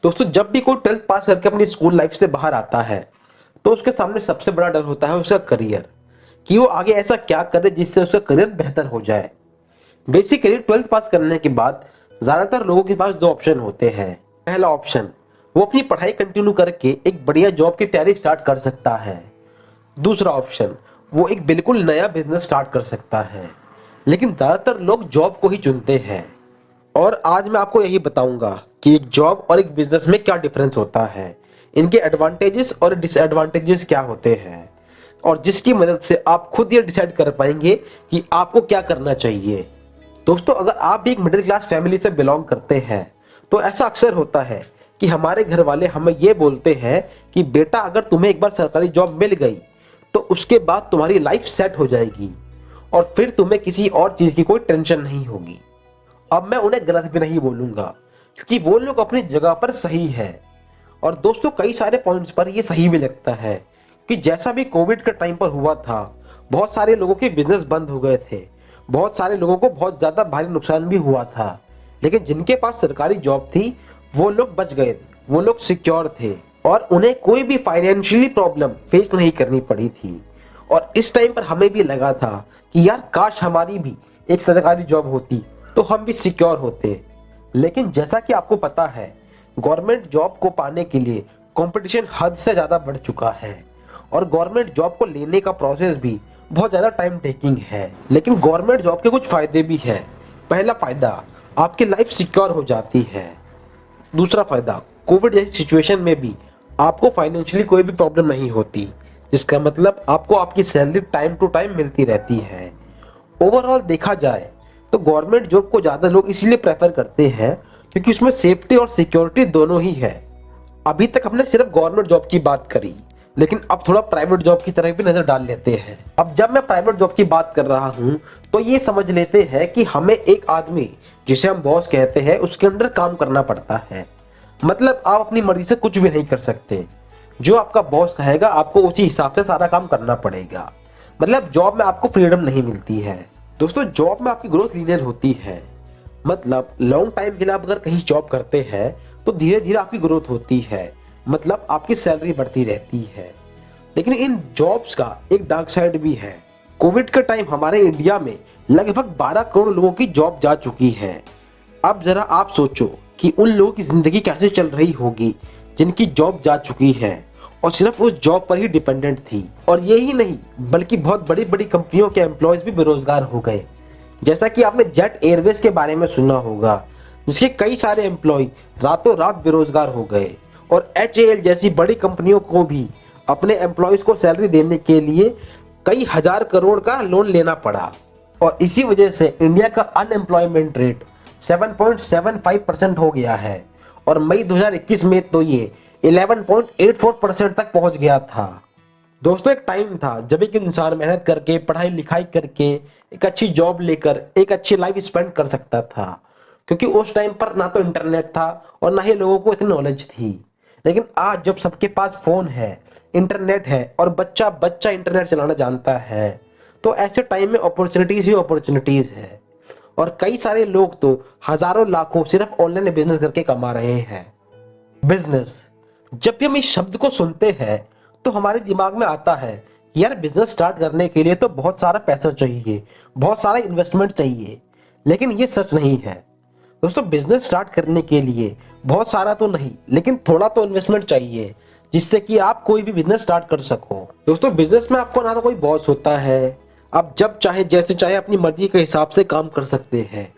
दोस्तों जब भी कोई 12th पास करके अपनी स्कूल लाइफ से बाहर आता है तो उसके सामने सबसे बड़ा डर होता है उसका करियर, कि वो आगे ऐसा क्या करे जिससे उसका करियर बेहतर हो जाए। बेसिकली 12th पास करने के बाद ज्यादातर लोगों के पास दो ऑप्शन होते हैं। पहला ऑप्शन, वो अपनी पढ़ाई कंटिन्यू करके एक बढ़िया जॉब की तैयारी स्टार्ट कर सकता है। दूसरा ऑप्शन, वो एक बिल्कुल नया बिजनेस स्टार्ट कर सकता है। लेकिन ज्यादातर लोग जॉब को ही चुनते हैं। और आज मैं आपको यही बताऊंगा कि एक जॉब और एक बिजनेस में क्या डिफरेंस होता है, इनके एडवांटेजेस और डिसएडवांटेजेस क्या होते हैं, और जिसकी मदद से आप खुद ये डिसाइड कर पाएंगे कि आपको क्या करना चाहिए। दोस्तों अगर आप भी एक मिडिल क्लास फैमिली से बिलोंग करते हैं तो ऐसा अक्सर होता है कि हमारे घर वाले हमें ये बोलते हैं कि बेटा अगर तुम्हें एक बार सरकारी जॉब मिल गई तो उसके बाद तुम्हारी लाइफ सेट हो जाएगी और फिर तुम्हें किसी और चीज की कोई टेंशन नहीं होगी। अब मैं उन्हें गलत भी नहीं बोलूंगा क्योंकि वो लोग अपनी जगह पर सही है। और दोस्तों कई सारे पॉइंट्स पर ये सही भी लगता है कि जैसा भी कोविड के टाइम पर हुआ था, बहुत सारे लोगों के बिजनेस बंद हो गए थे, बहुत सारे लोगों को बहुत ज्यादा भारी नुकसान भी हुआ था। लेकिन जिनके पास सरकारी जॉब थी वो लोग बच गए, वो लोग सिक्योर थे और उन्हें कोई भी फाइनेंशियली प्रॉब्लम फेस नहीं करनी पड़ी थी। और इस टाइम पर हमें भी लगा था कि यार काश हमारी भी एक सरकारी जॉब होती तो हम भी सिक्योर होते। लेकिन जैसा कि आपको पता है, गवर्नमेंट जॉब को पाने के लिए कंपटीशन हद से ज्यादा बढ़ चुका है और गवर्नमेंट जॉब को लेने का प्रोसेस भी बहुत ज्यादा टाइम टेकिंग है। लेकिन गवर्नमेंट जॉब के कुछ फायदे भी है। पहला फायदा, आपकी लाइफ सिक्योर हो जाती है। दूसरा फायदा, कोविड जैसी सिचुएशन में भी आपको फाइनेंशियली कोई भी प्रॉब्लम नहीं होती, जिसका मतलब आपको आपकी सैलरी टाइम टू टाइम मिलती रहती है। ओवरऑल देखा जाए तो गवर्नमेंट जॉब को ज्यादा लोग इसीलिए प्रेफर करते हैं क्योंकि उसमें सेफ्टी और सिक्योरिटी दोनों ही है। अभी तक हमने सिर्फ गवर्नमेंट जॉब की बात करी, लेकिन अब थोड़ा प्राइवेट जॉब की तरफ भी नजर डाल लेते हैं। अब जब मैं प्राइवेट जॉब की बात कर रहा हूं तो ये समझ लेते हैं कि हमें एक आदमी जिसे हम बॉस कहते हैं उसके अंडर काम करना पड़ता है। मतलब आप अपनी मर्जी से कुछ भी नहीं कर सकते, जो आपका बॉस कहेगा आपको उसी हिसाब से सारा काम करना पड़ेगा। मतलब जॉब में आपको फ्रीडम नहीं मिलती है। दोस्तों जॉब में आपकी ग्रोथ लीनियर होती है। मतलब लॉन्ग टाइम के लिए आप अगर कहीं जॉब करते हैं तो धीरे धीरे आपकी ग्रोथ होती है, मतलब आपकी सैलरी बढ़ती रहती है। लेकिन इन जॉब्स का एक डार्क साइड भी है। कोविड के टाइम हमारे इंडिया में लगभग 12 करोड़ लोगों की जॉब जा चुकी है। अब जरा आप सोचो कि उन लोगों की जिंदगी कैसे चल रही होगी जिनकी जॉब जा चुकी है और सिर्फ उस जॉब पर ही डिपेंडेंट थी। और यही नहीं बल्कि बहुत बड़ी बड़ी कंपनियों के एम्प्लॉयज भी बेरोजगार हो गए। जैसा कि आपने जेट एयरवेज के बारे में सुना होगा, जिसके कई सारे एम्प्लॉय रातों रात बेरोजगार हो गए। और HAL जैसी बड़ी कंपनियों को भी अपने एम्प्लॉयज को सैलरी देने के लिए कई हजार करोड़ का लोन लेना पड़ा। और इसी वजह से इंडिया का अनएम्प्लॉयमेंट रेट 7.75% हो गया है और मई 2021 में तो ये 11.84% तक पहुंच गया था। दोस्तों एक टाइम था जब एक इंसान मेहनत करके पढ़ाई लिखाई करके एक अच्छी जॉब लेकर एक अच्छी लाइफ स्पेंड कर सकता था, क्योंकि उस टाइम पर ना तो इंटरनेट था और ना ही लोगों को इतनी नॉलेज थी। लेकिन आज जब सबके पास फोन है, इंटरनेट है और बच्चा बच्चा इंटरनेट चलाना जानता है, तो ऐसे टाइम में अपॉर्चुनिटीज ही अपॉर्चुनिटीज है। और कई सारे लोग तो हजारों लाखों सिर्फ ऑनलाइन बिजनेस करके कमा रहे हैं। बिजनेस, जब भी हम इस शब्द को सुनते हैं तो हमारे दिमाग में आता है यार बिजनेस स्टार्ट करने के लिए तो बहुत सारा पैसा चाहिए, बहुत सारा इन्वेस्टमेंट चाहिए। लेकिन ये सच नहीं है दोस्तों। बिजनेस स्टार्ट करने के लिए बहुत सारा तो नहीं लेकिन थोड़ा तो इन्वेस्टमेंट चाहिए, जिससे कि आप कोई भी बिजनेस स्टार्ट कर सको। दोस्तों बिजनेस में आपको ना तो कोई बॉस होता है, आप जब चाहे जैसे चाहे अपनी मर्जी के हिसाब से काम कर सकते हैं।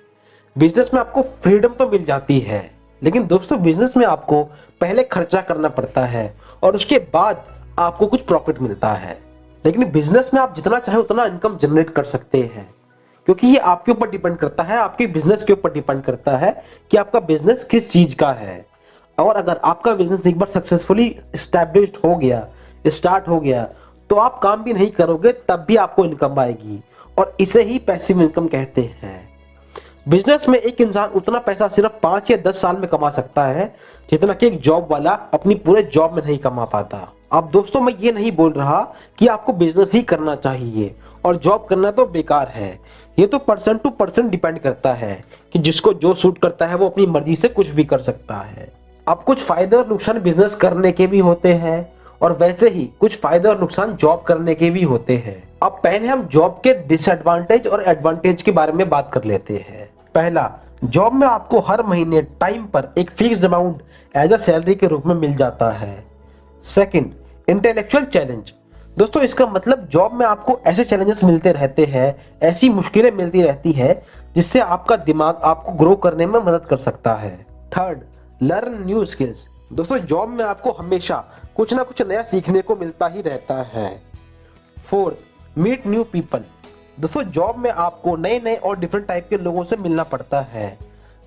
बिजनेस में आपको फ्रीडम तो मिल जाती है, लेकिन दोस्तों बिजनेस में आपको पहले खर्चा करना पड़ता है और उसके बाद आपको कुछ प्रॉफिट मिलता है। लेकिन बिजनेस में आप जितना चाहे उतना इनकम जनरेट कर सकते हैं, क्योंकि ये आपके ऊपर डिपेंड करता है, आपके बिजनेस के ऊपर डिपेंड करता है कि आपका बिजनेस किस चीज का है। और अगर आपका बिजनेस एक बार सक्सेसफुली स्टैब्लिश्ड हो गया, स्टार्ट हो गया, तो आप काम भी नहीं करोगे तब भी आपको इनकम आएगी और इसे ही पैसिव इनकम कहते हैं। बिजनेस में एक इंसान उतना पैसा सिर्फ 5 या 10 साल में कमा सकता है जितना कि एक जॉब वाला अपनी पूरे जॉब में नहीं कमा पाता। अब दोस्तों मैं ये नहीं बोल रहा कि आपको बिजनेस ही करना चाहिए और जॉब करना तो बेकार है। ये तो पर्सन टू पर्सन डिपेंड करता है कि जिसको जो सूट करता है वो अपनी मर्जी से कुछ भी कर सकता है। अब कुछ फायदे और नुकसान बिजनेस करने के भी होते हैं और वैसे ही कुछ फायदे और नुकसान जॉब करने के भी होते हैं। अब पहले हम जॉब के डिसएडवांटेज और एडवांटेज के बारे में बात कर लेते हैं। पहला, जॉब में आपको हर महीने टाइम पर एक fixed amount as a salary के रूप में मिल जाता है। Second, intellectual challenge. दोस्तों इसका मतलब जॉब में आपको ऐसे चैलेंजेस मिलते रहते हैं, ऐसी मुश्किलें मिलती रहती है जिससे आपका दिमाग आपको ग्रो करने में मदद कर सकता है। Third, learn new skills. दोस्तों जॉब में आपको हमेशा कुछ ना कुछ नया सीखने को मिलता ही रहता है। Fourth, meet new people. दोस्तों जॉब में आपको नए नए और डिफरेंट टाइप के लोगों से मिलना पड़ता है,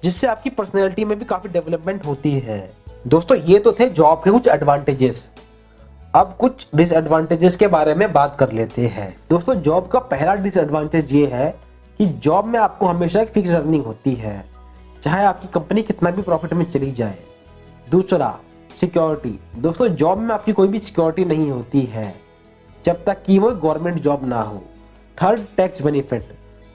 जिससे आपकी पर्सनैलिटी में भी काफी डेवलपमेंट होती है। दोस्तों ये तो थे जॉब के कुछ एडवांटेजेस। अब कुछ डिसएडवांटेजेस के बारे में बात कर लेते हैं। दोस्तों जॉब का पहला डिसएडवांटेज ये है कि जॉब में आपको हमेशा एक फिक्स अर्निंग होती है, चाहे आपकी कंपनी कितना भी प्रॉफिट में चली जाए। दूसरा, सिक्योरिटी। दोस्तों जॉब में आपकी कोई भी सिक्योरिटी नहीं होती है जब तक कि वो गवर्नमेंट जॉब ना हो। Third, tax benefit.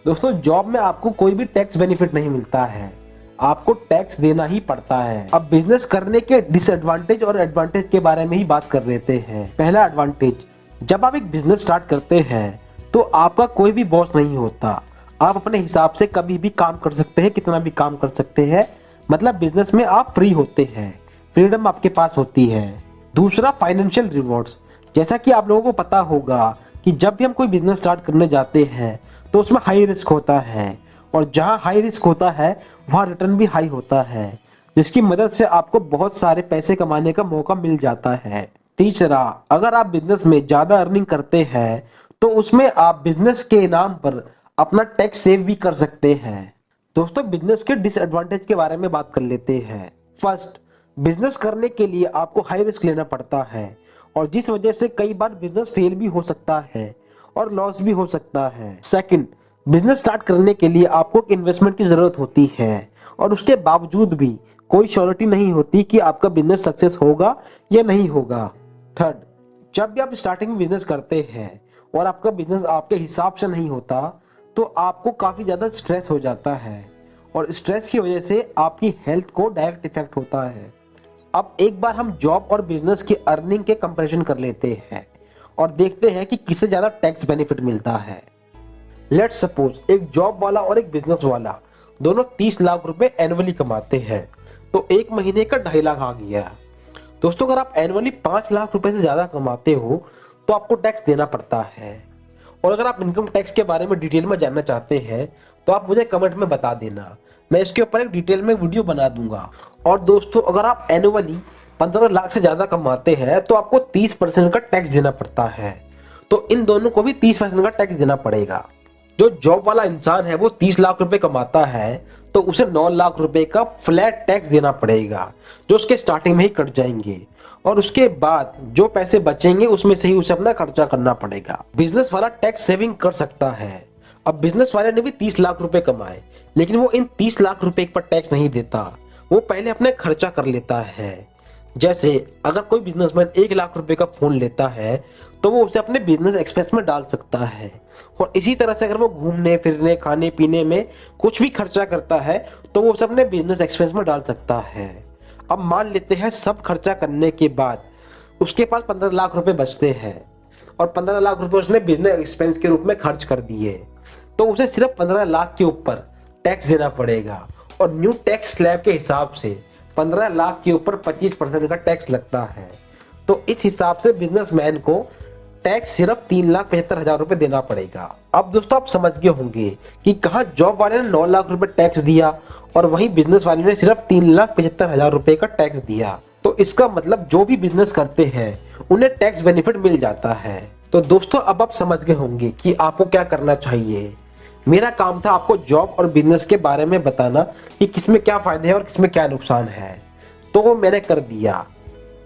दोस्तों जॉब में आपको कोई भी टैक्स बेनिफिट नहीं मिलता है, आपको टैक्स देना ही पड़ता है। अब बिजनेस करने के डिसएडवांटेज और एडवांटेज के बारे में ही बात कर लेते हैं। पहला एडवांटेज, जब आप एक बिजनेस स्टार्ट करते हैं तो आपका कोई भी बॉस नहीं होता, आप अपने हिसाब से कभी भी काम कर सकते हैं, कितना भी काम कर सकते हैं। मतलब बिजनेस में आप फ्री होते हैं, फ्रीडम आपके पास होती है। दूसरा, फाइनेंशियल रिवॉर्ड्स। जैसा कि आप लोगों को पता होगा कि जब भी हम कोई बिजनेस स्टार्ट करने जाते हैं तो उसमें हाई रिस्क होता है, और जहां हाई रिस्क होता है वहां रिटर्न भी हाई होता है, जिसकी मदद से आपको बहुत सारे पैसे कमाने का मौका मिल जाता है। तीसरा, अगर आप बिजनेस में ज्यादा अर्निंग करते हैं तो उसमें आप बिजनेस के नाम पर अपना टैक्स सेव भी कर सकते हैं। दोस्तों बिजनेस के डिसएडवांटेज के बारे में बात कर लेते हैं। फर्स्ट, बिजनेस करने के लिए आपको हाई रिस्क लेना पड़ता है, और जिस वजह से कई बार बिजनेस फेल भी हो सकता है और लॉस भी हो सकता है। सेकंड, बिजनेस स्टार्ट करने के लिए आपको एक इन्वेस्टमेंट की जरूरत होती है, और उसके बावजूद भी कोई श्योरिटी नहीं होती कि आपका बिजनेस सक्सेस होगा या नहीं होगा। थर्ड, जब भी आप स्टार्टिंग में बिजनेस करते हैं और आपका बिजनेस आपके हिसाब से नहीं होता तो आपको काफी ज्यादा स्ट्रेस हो जाता है, और स्ट्रेस की वजह से आपकी हेल्थ को डायरेक्ट इफेक्ट होता है। अब एक बार हम जॉब और बिजनेस की अर्निंग के कंपैरिजन कर लेते हैं और देखते हैं कि किससे ज्यादा टैक्स बेनिफिट मिलता है। लेट्स सपोज एक जॉब वाला और एक बिजनेस वाला दोनों 30 लाख रुपए एनुअली कमाते हैं, तो एक महीने का 2.5 लाख आ गया। दोस्तों अगर आप एनुअली 5 लाख रुपए से ज्यादा कमाते हो तो आपको टैक्स देना पड़ता है। और अगर आप इनकम टैक्स के बारे में डिटेल में जानना चाहते हैं तो आप मुझे कमेंट में बता देना, मैं इसके ऊपर एक डिटेल में वीडियो बना दूंगा। और दोस्तों अगर आप एनुअली 15 लाख से ज्यादा कमाते हैं तो आपको 30% का टैक्स देना पड़ता है, तो इन दोनों को भी 30% का टैक्स देना पड़ेगा। जो जॉब वाला इंसान है वो 30 लाख रुपए कमाता है तो उसे 9 लाख रुपए का फ्लैट टैक्स देना पड़ेगा, जो उसके स्टार्टिंग में ही कट जाएंगे, और उसके बाद जो पैसे बचेंगे उसमें से ही उसे अपना खर्चा करना पड़ेगा। बिजनेस वाला टैक्स सेविंग कर सकता है। अब बिजनेस वाले ने भी 30 लाख रुपए कमाए, लेकिन वो इन 30 लाख रुपए पर टैक्स नहीं देता, वो पहले अपने खर्चा कर लेता है। जैसे अगर कोई बिजनेसमैन 1 लाख रुपए का फोन लेता है तो वो उसे अपने बिजनेस एक्सपेंस में डाल सकता है, और इसी तरह से अगर वो घूमने फिरने खाने पीने में कुछ भी खर्चा करता है तो वो उसे अपने बिजनेस एक्सपेंस में डाल सकता है। अब मान लेते हैं सब खर्चा करने के बाद उसके पास 15 लाख रुपए बचते हैं, और 15 लाख रुपए उसने बिजनेस एक्सपेंस के रूप में खर्च कर दिए, तो उसे सिर्फ 15 लाख के ऊपर टैक्स देना पड़ेगा। और न्यू टैक्स स्लैब के हिसाब से 15 लाख के ऊपर 25% का टैक्स लगता है। तो इस हिसाब से बिजनेसमैन को टैक्स सिर्फ 3,75,000 रुपए देना पड़ेगा। अब दोस्तों आप समझ गए होंगे कि कहाँ जॉब वाले ने 9 लाख रुपए टैक्स दिया और वहीं बिजनेस वाले ने सिर्फ 3,75,000 रुपए का टैक्स दिया। तो इसका मतलब जो भी बिजनेस करते हैं उन्हें टैक्स बेनिफिट मिल जाता है। तो दोस्तों अब आप समझ गए होंगे कि आपको क्या करना चाहिए। मेरा काम था आपको जॉब और बिजनेस के बारे में बताना कि किसमें क्या फायदे हैं और किसमें क्या नुकसान है, तो वो मैंने कर दिया।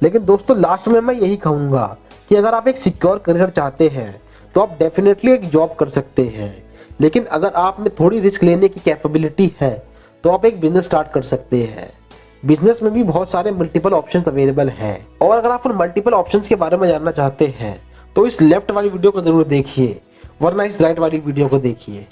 लेकिन दोस्तों लास्ट में मैं यही कहूंगा कि अगर आप एक सिक्योर करियर चाहते हैं तो आप डेफिनेटली एक जॉब कर सकते हैं, लेकिन अगर आप में थोड़ी रिस्क लेने की कैपेबिलिटी है तो आप एक बिजनेस स्टार्ट कर सकते हैं। बिजनेस में भी बहुत सारे मल्टीपल ऑप्शंस अवेलेबल हैं, और अगर आप उन मल्टीपल ऑप्शंस के बारे में जानना चाहते हैं तो इस लेफ्ट वाली वीडियो को जरूर देखिए, वरना इस राइट वाली वीडियो को देखिए।